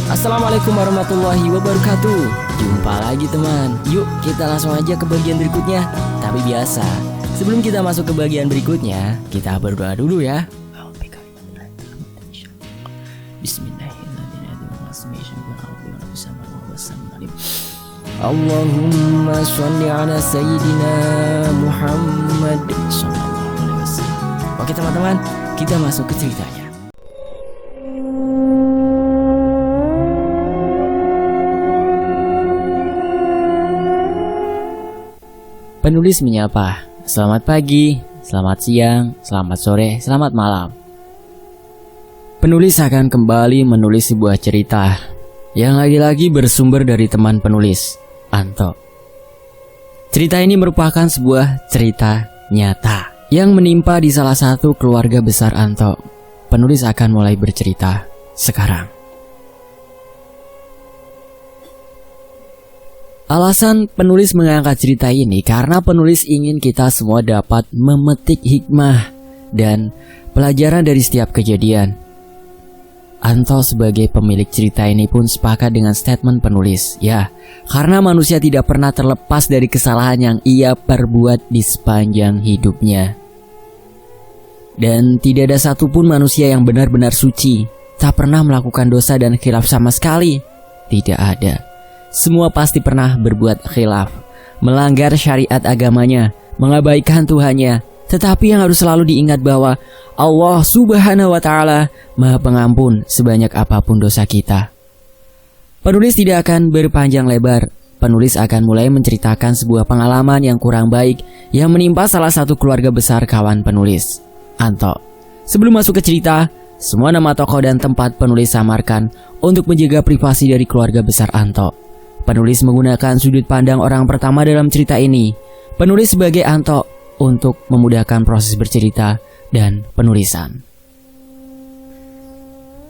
Assalamualaikum warahmatullahi wabarakatuh. Jumpa lagi teman. Yuk kita langsung aja ke bagian berikutnya. Tapi biasa, sebelum kita masuk ke bagian berikutnya, kita berdoa dulu ya. Allahumma sholli ala sayyidina Muhammad sallallahu alaihi wasallam. Oke teman-teman, kita masuk ke ceritanya. Penulis menyapa, selamat pagi, selamat siang, selamat sore, selamat malam. Penulis akan kembali menulis sebuah cerita yang lagi-lagi bersumber dari teman penulis, Anto. Cerita ini merupakan sebuah cerita nyata yang menimpa di salah satu keluarga besar Anto. Penulis akan mulai bercerita sekarang. Alasan penulis mengangkat cerita ini karena penulis ingin kita semua dapat memetik hikmah dan pelajaran dari setiap kejadian. Anto sebagai pemilik cerita ini pun sepakat dengan statement penulis. Ya, karena manusia tidak pernah terlepas dari kesalahan yang ia perbuat di sepanjang hidupnya. Dan tidak ada satupun manusia yang benar-benar suci, tak pernah melakukan dosa dan khilaf sama sekali. Tidak ada. Semua pasti pernah berbuat khilaf, melanggar syariat agamanya, mengabaikan Tuhannya. Tetapi yang harus selalu diingat bahwa Allah Subhanahu wa Ta'ala Maha Pengampun sebanyak apapun dosa kita. Penulis tidak akan berpanjang lebar. Penulis akan mulai menceritakan sebuah pengalaman yang kurang baik yang menimpa salah satu keluarga besar kawan penulis, Anto. Sebelum masuk ke cerita, semua nama tokoh dan tempat penulis samarkan untuk menjaga privasi dari keluarga besar Anto. Penulis menggunakan sudut pandang orang pertama dalam cerita ini. Penulis sebagai Anto untuk memudahkan proses bercerita dan penulisan.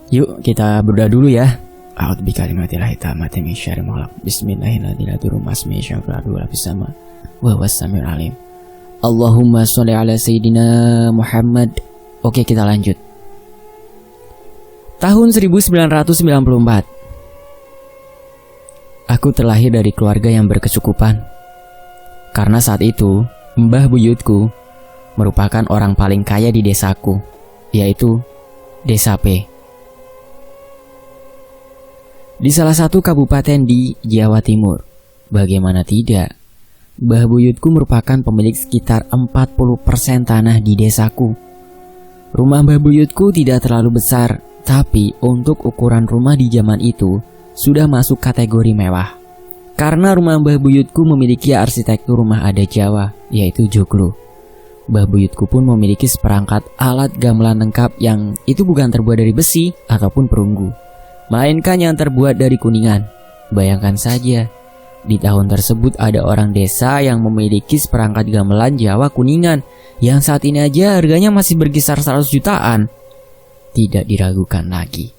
Yuk kita berdoa dulu ya. A'udzu bikalimatillahi tammati min syarri ma khalaq. Bismillahirrahmanirrahim. Wa was-sami'ul alim. Allahumma sholli ala sayyidina Muhammad. Oke, kita lanjut. Tahun 1994. Aku terlahir dari keluarga yang berkecukupan. Karena saat itu, mbah buyutku merupakan orang paling kaya di desaku, yaitu Desa P. Di salah satu kabupaten di Jawa Timur. Bagaimana tidak, mbah buyutku merupakan pemilik sekitar 40% tanah di desaku. Rumah mbah buyutku tidak terlalu besar, tapi untuk ukuran rumah di zaman itu sudah masuk kategori mewah. Karena rumah mbah buyutku memiliki arsitektur rumah adat Jawa, yaitu joglo. Mbah buyutku pun memiliki seperangkat alat gamelan lengkap yang itu bukan terbuat dari besi ataupun perunggu, melainkan yang terbuat dari kuningan. Bayangkan saja, di tahun tersebut ada orang desa yang memiliki seperangkat gamelan Jawa kuningan yang saat ini aja harganya masih berkisar 100 jutaan. Tidak diragukan lagi,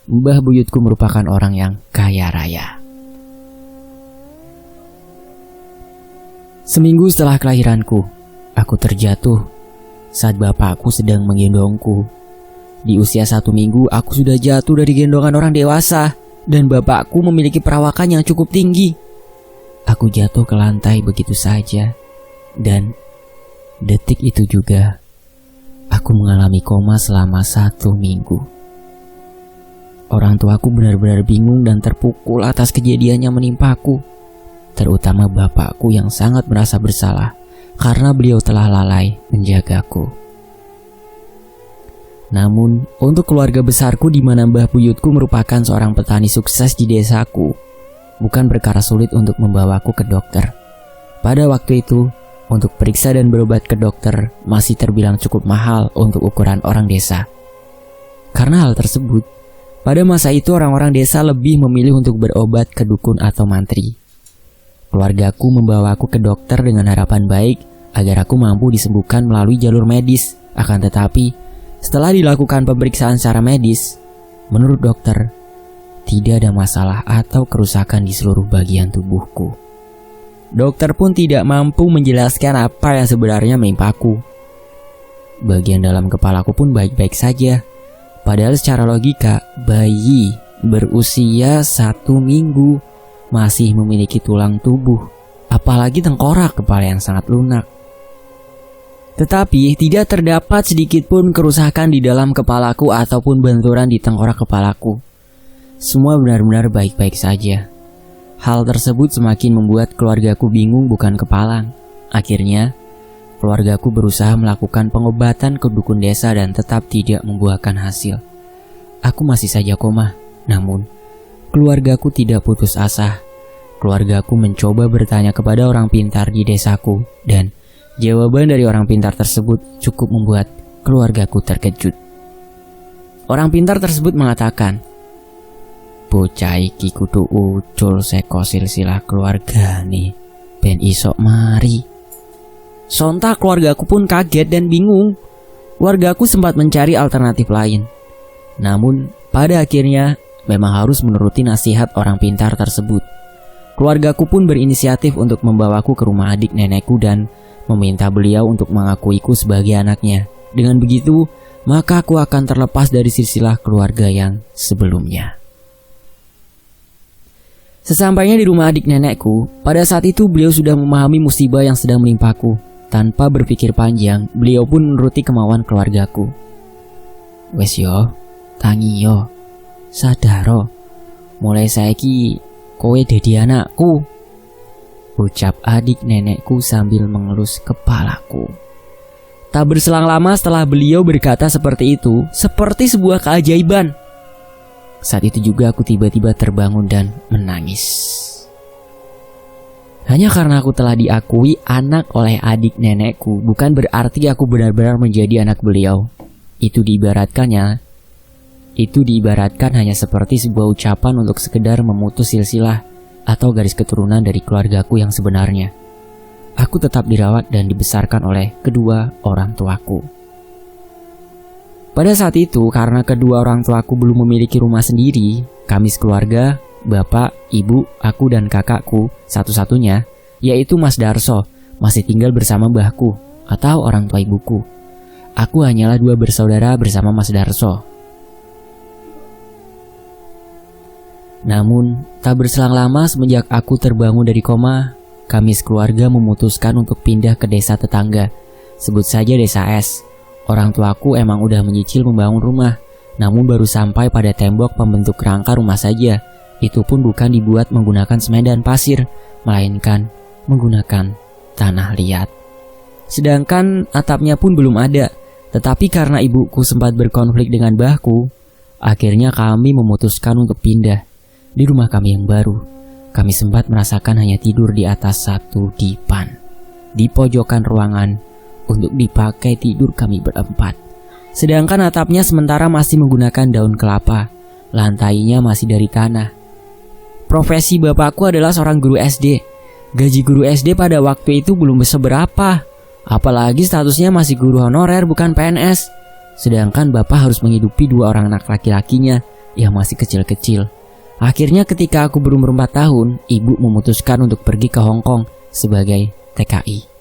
mbah buyutku merupakan orang yang kaya raya. Seminggu setelah kelahiranku, aku terjatuh saat bapakku sedang menggendongku. Di usia 1 minggu, aku sudah jatuh dari gendongan orang dewasa dan bapakku memiliki perawakan yang cukup tinggi. Aku jatuh ke lantai begitu saja dan detik itu juga aku mengalami koma selama 1 minggu. Orang tuaku benar-benar bingung dan terpukul atas kejadian yang menimpaku. Terutama bapakku yang sangat merasa bersalah karena beliau telah lalai menjagaku. Namun, untuk keluarga besarku di mana mbah buyutku merupakan seorang petani sukses di desaku, bukan perkara sulit untuk membawaku ke dokter. Pada waktu itu, untuk periksa dan berobat ke dokter masih terbilang cukup mahal untuk ukuran orang desa. Karena hal tersebut, pada masa itu orang-orang desa lebih memilih untuk berobat ke dukun atau mantri. Keluargaku membawaku ke dokter dengan harapan baik agar aku mampu disembuhkan melalui jalur medis. Akan tetapi, setelah dilakukan pemeriksaan secara medis, menurut dokter, tidak ada masalah atau kerusakan di seluruh bagian tubuhku. Dokter pun tidak mampu menjelaskan apa yang sebenarnya menimpaku. Bagian dalam kepalaku pun baik-baik saja. Padahal secara logika, bayi berusia 1 minggu, masih memiliki tulang tubuh, apalagi tengkorak kepala yang sangat lunak. Tetapi tidak terdapat sedikit pun kerusakan di dalam kepalaku ataupun benturan di tengkorak kepalaku. Semua benar-benar baik-baik saja. Hal tersebut semakin membuat keluargaku bingung bukan kepalang. Akhirnya, keluargaku berusaha melakukan pengobatan ke dukun desa dan tetap tidak membuahkan hasil. Aku masih saja koma, namun keluargaku tidak putus asa. Keluargaku mencoba bertanya kepada orang pintar di desaku dan jawaban dari orang pintar tersebut cukup membuat keluargaku terkejut. Orang pintar tersebut mengatakan, "Bocah iki kudu ucul seko silsilah keluarga nih, ben isok mari." Sontak keluargaku pun kaget dan bingung. Keluargaku sempat mencari alternatif lain. Namun pada akhirnya memang harus menuruti nasihat orang pintar tersebut. Keluargaku pun berinisiatif untuk membawaku ke rumah adik nenekku dan meminta beliau untuk mengakuiku sebagai anaknya. Dengan begitu, maka aku akan terlepas dari silsilah keluarga yang sebelumnya. Sesampainya di rumah adik nenekku, pada saat itu beliau sudah memahami musibah yang sedang menimpaku. Tanpa berpikir panjang, beliau pun menuruti kemauan keluargaku. "Wes yo, tangi yo, sadaro, mulai saiki kowe dadi anakku," ucap adik nenekku sambil mengelus kepalaku. Tak berselang lama setelah beliau berkata seperti itu, seperti sebuah keajaiban. Saat itu juga aku tiba-tiba terbangun dan menangis. Hanya karena aku telah diakui anak oleh adik nenekku, bukan berarti aku benar-benar menjadi anak beliau. Itu diibaratkan hanya seperti sebuah ucapan untuk sekedar memutus silsilah atau garis keturunan dari keluargaku yang sebenarnya. Aku tetap dirawat dan dibesarkan oleh kedua orang tuaku. Pada saat itu, karena kedua orang tuaku belum memiliki rumah sendiri, kami sekeluarga, bapak, ibu, aku dan kakakku satu-satunya, yaitu Mas Darso, masih tinggal bersama mbahku atau orang tua ibuku. Aku hanyalah 2 bersaudara bersama Mas Darso. Namun, tak berselang lama semenjak aku terbangun dari koma, kami sekeluarga memutuskan untuk pindah ke desa tetangga. Sebut saja desa S. Orang tuaku emang udah menyicil membangun rumah, namun baru sampai pada tembok pembentuk rangka rumah saja. Itu pun bukan dibuat menggunakan semen dan pasir, melainkan menggunakan tanah liat. Sedangkan atapnya pun belum ada. Tetapi karena ibuku sempat berkonflik dengan mbahku, akhirnya kami memutuskan untuk pindah. Di rumah kami yang baru, kami sempat merasakan hanya tidur di atas satu dipan di pojokan ruangan untuk dipakai tidur kami berempat. Sedangkan atapnya sementara masih menggunakan daun kelapa, lantainya masih dari tanah. Profesi bapakku adalah seorang guru SD. Gaji guru SD pada waktu itu belum seberapa, apalagi statusnya masih guru honorer bukan PNS. Sedangkan bapak harus menghidupi 2 orang anak laki-lakinya yang masih kecil-kecil. Akhirnya ketika aku berumur 4 tahun, ibu memutuskan untuk pergi ke Hong Kong sebagai TKI.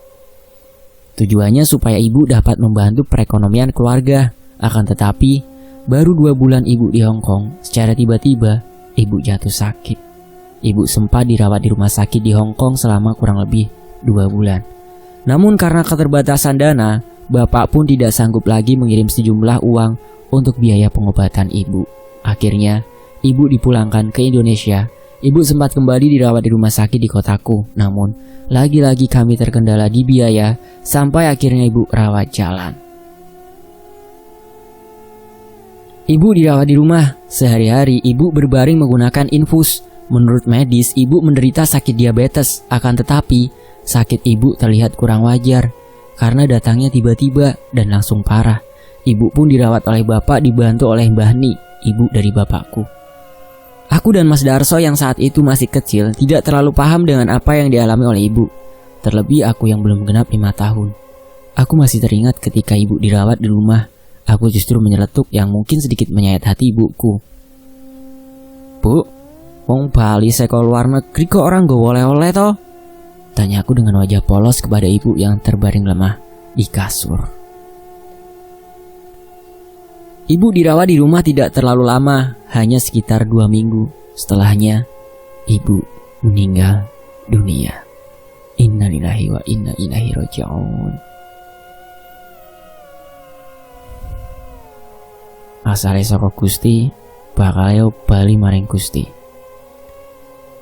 Tujuannya supaya ibu dapat membantu perekonomian keluarga. Akan tetapi, baru 2 bulan ibu di Hong Kong, secara tiba-tiba ibu jatuh sakit. Ibu sempat dirawat di rumah sakit di Hong Kong selama kurang lebih 2 bulan. Namun karena keterbatasan dana, bapak pun tidak sanggup lagi mengirim sejumlah uang untuk biaya pengobatan ibu. Akhirnya, ibu dipulangkan ke Indonesia. Ibu sempat kembali dirawat di rumah sakit di kotaku. Namun, lagi-lagi kami terkendala di biaya sampai akhirnya ibu rawat jalan. Ibu dirawat di rumah. Sehari-hari ibu berbaring menggunakan infus. Menurut medis, ibu menderita sakit diabetes. Akan tetapi, sakit ibu terlihat kurang wajar karena datangnya tiba-tiba dan langsung parah. Ibu pun dirawat oleh bapak dibantu oleh Mbah Ni, ibu dari bapakku. Aku dan Mas Darso yang saat itu masih kecil tidak terlalu paham dengan apa yang dialami oleh ibu. Terlebih aku yang belum genap 5 tahun. Aku masih teringat ketika ibu dirawat di rumah. Aku justru menyeletuk yang mungkin sedikit menyayat hati ibuku. "Bu, wong Bali seko luar negeri kok orang nggo oleh-oleh toh?" Tanya aku dengan wajah polos kepada ibu yang terbaring lemah di kasur. Ibu dirawat di rumah tidak terlalu lama, hanya sekitar 2 minggu. Setelahnya, ibu meninggal dunia. Innalillahi wa inna ilaihi raji'un. Asale saka Gusti, bakal bali maring Gusti.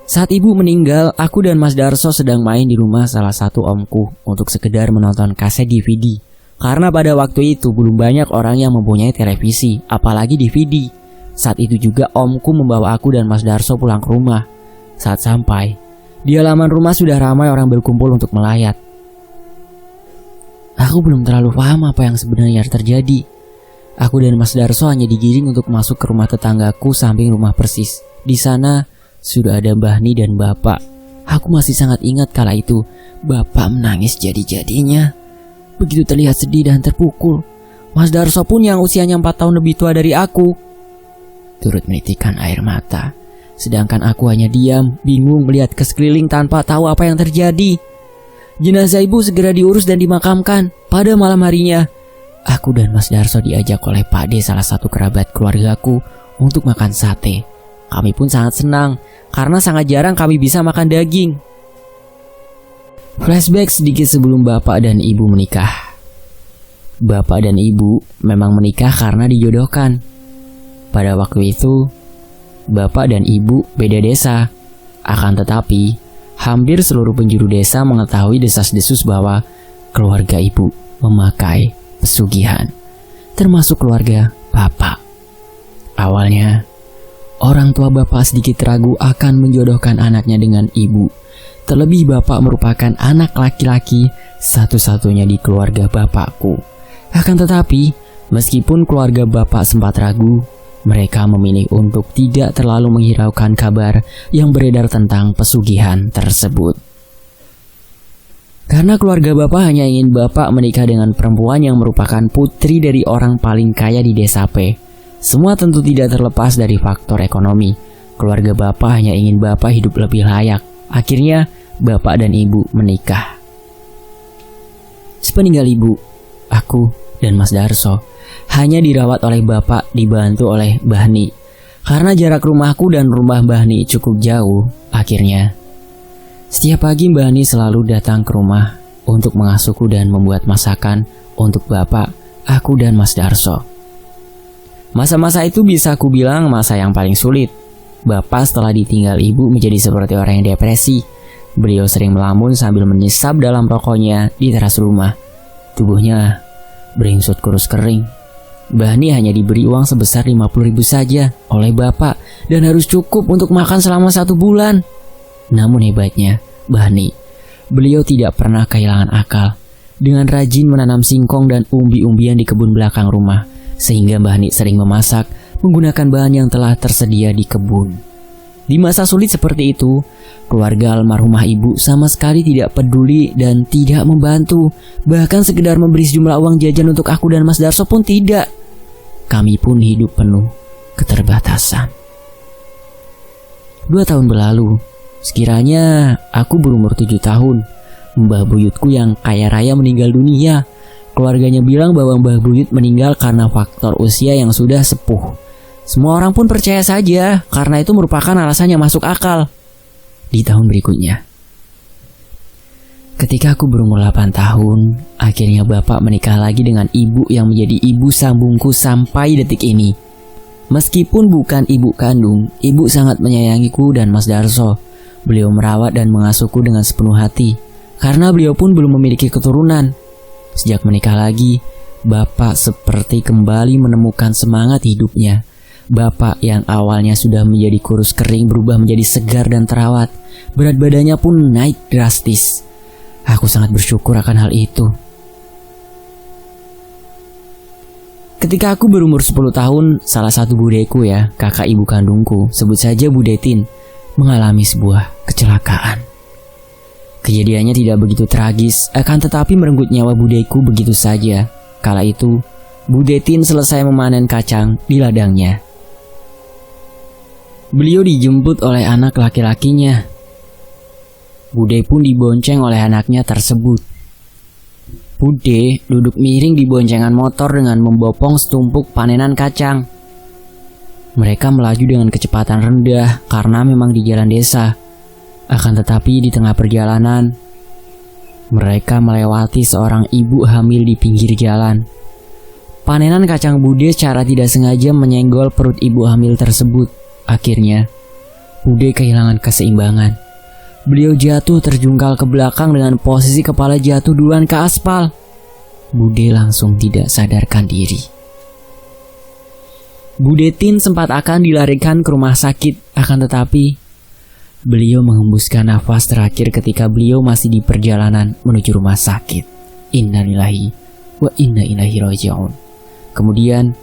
Saat ibu meninggal, aku dan Mas Darso sedang main di rumah salah satu omku untuk sekedar menonton kaset DVD. Karena pada waktu itu belum banyak orang yang mempunyai televisi, apalagi DVD. Saat itu juga omku membawa aku dan Mas Darso pulang ke rumah. Saat sampai, di halaman rumah sudah ramai orang berkumpul untuk melayat. Aku belum terlalu paham apa yang sebenarnya terjadi. Aku dan Mas Darso hanya digiring untuk masuk ke rumah tetanggaku samping rumah persis. Di sana sudah ada Mbah Ni dan Bapak. Aku masih sangat ingat kala itu Bapak menangis jadi-jadinya. Begitu terlihat sedih dan terpukul. Mas Darso pun yang usianya 4 tahun lebih tua dari aku turut menitikkan air mata. Sedangkan aku hanya diam, bingung melihat ke sekeliling tanpa tahu apa yang terjadi. Jenazah ibu segera diurus dan dimakamkan. Pada malam harinya, aku dan Mas Darso diajak oleh Pak D, salah satu kerabat keluargaku, untuk makan sate. Kami pun sangat senang, karena sangat jarang kami bisa makan daging. Flashback sedikit sebelum bapak dan ibu menikah. Bapak dan ibu memang menikah karena dijodohkan. Pada waktu itu, bapak dan ibu beda desa. Akan tetapi, hampir seluruh penjuru desa mengetahui desas-desus bahwa keluarga ibu memakai pesugihan, termasuk keluarga bapak. Awalnya, orang tua bapak sedikit ragu akan menjodohkan anaknya dengan ibu. Terlebih bapak merupakan anak laki-laki satu-satunya di keluarga bapakku. Akan tetapi, meskipun keluarga bapak sempat ragu, mereka memilih untuk tidak terlalu menghiraukan kabar yang beredar tentang pesugihan tersebut. Karena keluarga bapak hanya ingin bapak menikah dengan perempuan yang merupakan putri dari orang paling kaya di desa P. Semua tentu tidak terlepas dari faktor ekonomi. Keluarga bapak hanya ingin bapak hidup lebih layak. Akhirnya, bapak dan ibu menikah. Sepeninggal ibu, aku dan Mas Darso hanya dirawat oleh bapak, dibantu oleh Mbah Ni. Karena jarak rumahku dan rumah Mbah Ni cukup jauh, akhirnya setiap pagi Mbah Ni selalu datang ke rumah untuk mengasuhku dan membuat masakan untuk bapak, aku dan Mas Darso. Masa-masa itu bisa aku bilang masa yang paling sulit. Bapak setelah ditinggal ibu menjadi seperti orang yang depresi. Beliau sering melamun sambil menyesap dalam rokoknya di teras rumah. Tubuhnya beringsut kurus kering. Mbah Ni hanya diberi uang sebesar 50.000 saja oleh bapak dan harus cukup untuk makan selama 1 bulan. Namun hebatnya, Mbah Ni, beliau tidak pernah kehilangan akal. Dengan rajin menanam singkong dan umbi-umbian di kebun belakang rumah, sehingga Mbah Ni sering memasak menggunakan bahan yang telah tersedia di kebun. Di masa sulit seperti itu, keluarga almarhumah ibu sama sekali tidak peduli dan tidak membantu. Bahkan sekedar memberi sejumlah uang jajan untuk aku dan Mas Darso pun tidak. Kami pun hidup penuh keterbatasan. 2 tahun berlalu, sekiranya aku berumur 7 tahun. Mbah buyutku yang kaya raya meninggal dunia. Keluarganya bilang bahwa Mbah Buyut meninggal karena faktor usia yang sudah sepuh. Semua orang pun percaya saja karena itu merupakan alasan yang masuk akal. Di tahun berikutnya, ketika aku berumur 8 tahun, akhirnya bapak menikah lagi dengan ibu yang menjadi ibu sambungku sampai detik ini. Meskipun bukan ibu kandung, ibu sangat menyayangiku dan Mas Darso. Beliau merawat dan mengasuhku dengan sepenuh hati, karena beliau pun belum memiliki keturunan. Sejak menikah lagi, bapak seperti kembali menemukan semangat hidupnya. Bapak yang awalnya sudah menjadi kurus kering berubah menjadi segar dan terawat. Berat badannya pun naik drastis. Aku sangat bersyukur akan hal itu. Ketika aku berumur 10 tahun, salah satu budeku kakak ibu kandungku, sebut saja Budetin, mengalami sebuah kecelakaan. Kejadiannya tidak begitu tragis, akan tetapi merenggut nyawa budeku begitu saja. Kala itu, Budetin selesai memanen kacang di ladangnya. Beliau dijemput oleh anak laki-lakinya. Bude pun dibonceng oleh anaknya tersebut. Bude duduk miring di boncengan motor dengan membopong setumpuk panenan kacang. Mereka melaju dengan kecepatan rendah karena memang di jalan desa. Akan tetapi di tengah perjalanan, mereka melewati seorang ibu hamil di pinggir jalan. Panenan kacang Bude secara tidak sengaja menyenggol perut ibu hamil tersebut. Akhirnya, Bude kehilangan keseimbangan. Beliau jatuh terjungkal ke belakang dengan posisi kepala jatuh duluan ke aspal. Bude langsung tidak sadarkan diri. Budetin sempat akan dilarikan ke rumah sakit, akan tetapi beliau menghembuskan nafas terakhir ketika beliau masih di perjalanan menuju rumah sakit. Innalillahi wa inna ilaihi raji'un. Kemudian,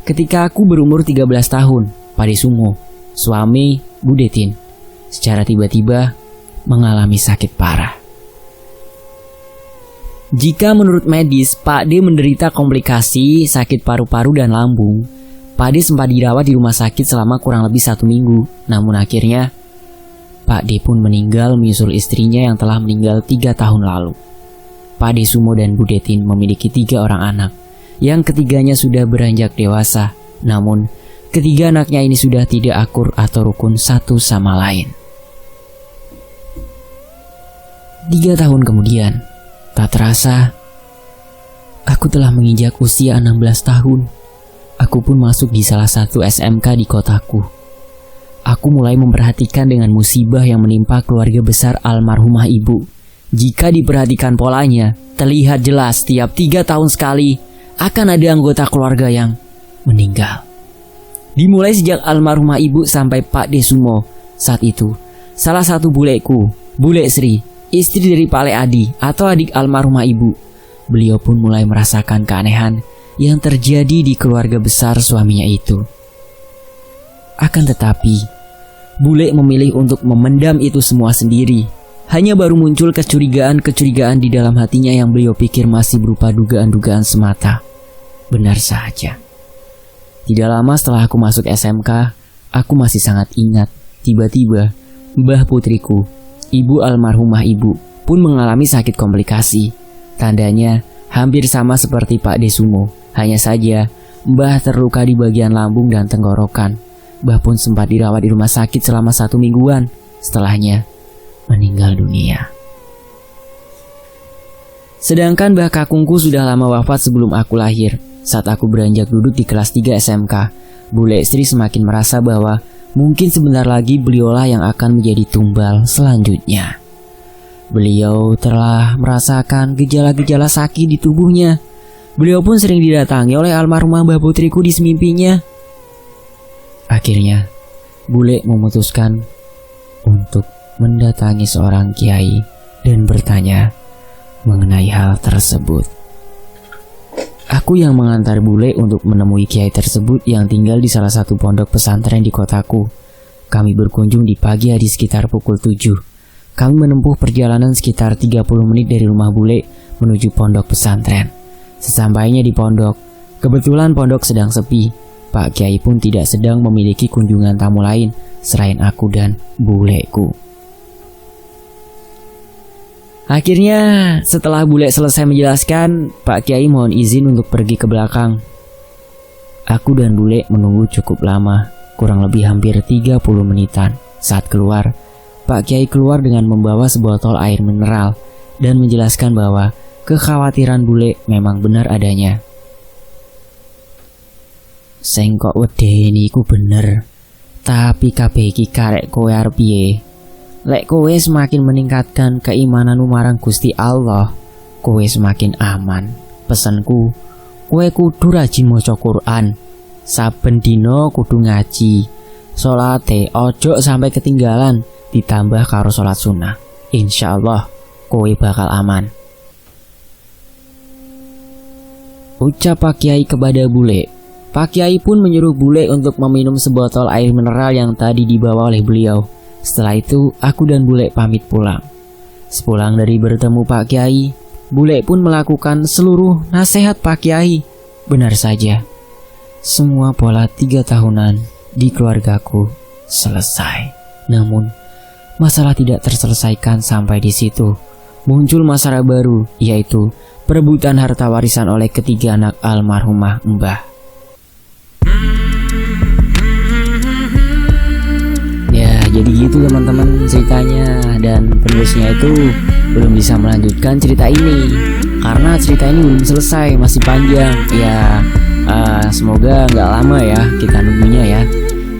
ketika aku berumur 13 tahun, Pade Sumo, suami Budetin, secara tiba-tiba mengalami sakit parah. Jika menurut medis, Pak D menderita komplikasi sakit paru-paru dan lambung. Pak D sempat dirawat di rumah sakit selama kurang lebih 1 minggu. Namun akhirnya, Pak D pun meninggal menyusul istrinya yang telah meninggal 3 tahun lalu. Pak D Sumo dan Budetin memiliki 3 orang anak. Yang ketiganya sudah beranjak dewasa. Namun, ketiga anaknya ini sudah tidak akur atau rukun satu sama lain. 3 tahun kemudian, tak terasa, aku telah menginjak usia 16 tahun. Aku pun masuk di salah satu SMK di kotaku. Aku mulai memperhatikan dengan musibah yang menimpa keluarga besar almarhumah ibu. Jika diperhatikan polanya, terlihat jelas setiap 3 tahun sekali akan ada anggota keluarga yang meninggal. Dimulai sejak almarhumah ibu sampai Pak D Sumo. Saat itu, salah satu buleku, Bule Sri, istri dari Pak Le Adi atau adik almarhumah ibu, beliau pun mulai merasakan keanehan yang terjadi di keluarga besar suaminya itu. Akan tetapi, Bule memilih untuk memendam itu semua sendiri. Hanya baru muncul kecurigaan-kecurigaan di dalam hatinya yang beliau pikir masih berupa dugaan-dugaan semata. Benar saja. Tidak lama setelah aku masuk SMK, aku masih sangat ingat, tiba-tiba Mbah putriku, ibu almarhumah ibu, pun mengalami sakit komplikasi. Tandanya hampir sama seperti Pak D Sumo. Hanya saja Mbah terluka di bagian lambung dan tenggorokan. Mbah pun sempat dirawat di rumah sakit selama 1 mingguan. Setelahnya meninggal dunia. Sedangkan Mbah kakungku sudah lama wafat sebelum aku lahir. Saat aku beranjak duduk di kelas 3 SMK, Bule Sri semakin merasa bahwa mungkin sebentar lagi beliaulah yang akan menjadi tumbal selanjutnya. Beliau telah merasakan gejala-gejala sakit di tubuhnya. Beliau pun sering didatangi oleh almarhumah Mbah putriku di semimpinya. Akhirnya, Bule memutuskan untuk mendatangi seorang kiai dan bertanya mengenai hal tersebut. Aku yang mengantar Bule untuk menemui kiai tersebut yang tinggal di salah satu pondok pesantren di kotaku. Kami berkunjung di pagi hari sekitar pukul 7. Kami menempuh perjalanan sekitar 30 menit dari rumah Bule menuju pondok pesantren. Sesampainya di pondok, kebetulan pondok sedang sepi. Pak Kiai pun tidak sedang memiliki kunjungan tamu lain selain aku dan Buleku. Akhirnya, setelah Bule selesai menjelaskan, Pak Kiai mohon izin untuk pergi ke belakang. Aku dan Bule menunggu cukup lama, kurang lebih hampir 30 menitan. Saat keluar, Pak Kiai keluar dengan membawa sebotol air mineral dan menjelaskan bahwa kekhawatiran Bule memang benar adanya. Sing kok wedeni iku bener, tapi kabeh iki karek kowe arep piye? Lek kowe semakin meningkatkan keimananmu marang Gusti Allah, kowe semakin aman. Pesanku, kowe kudu rajin maca Quran. Saben dina kudu ngaji. Salate ojo sampai ketinggalan, ditambah karo salat sunnah. Insyaallah kowe bakal aman. Ucap Pak Kiai kepada Bule. Pak Kiai pun menyuruh Bule untuk meminum sebotol air mineral yang tadi dibawa oleh beliau. Setelah itu, aku dan Bule pamit pulang. Sepulang dari bertemu Pak Kiai, Bule pun melakukan seluruh nasihat Pak Kiai. Benar saja, semua pola 3 tahunan di keluargaku selesai. Namun, masalah tidak terselesaikan sampai di situ. Muncul masalah baru, yaitu perebutan harta warisan oleh ketiga anak almarhumah Mbah. Ya, jadi gitu teman-teman ceritanya, dan penulisnya itu belum bisa melanjutkan cerita ini karena cerita ini belum selesai, masih panjang. Ya, semoga nggak lama ya kita nunggunya ya.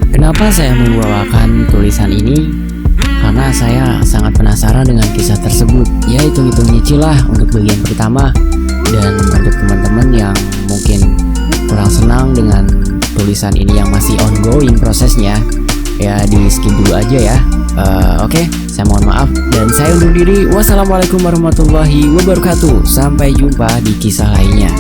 Kenapa saya membawakan tulisan ini? Karena saya sangat penasaran dengan kisah tersebut. Ya, hitung-hitung nyicil lah untuk bagian pertama. Dan untuk teman-teman yang mungkin kurang senang dengan tulisan ini yang masih ongoing prosesnya, ya di skip dulu aja ya. Oke, saya mohon maaf dan saya undur diri. Wassalamualaikum warahmatullahi wabarakatuh. Sampai jumpa di kisah lainnya.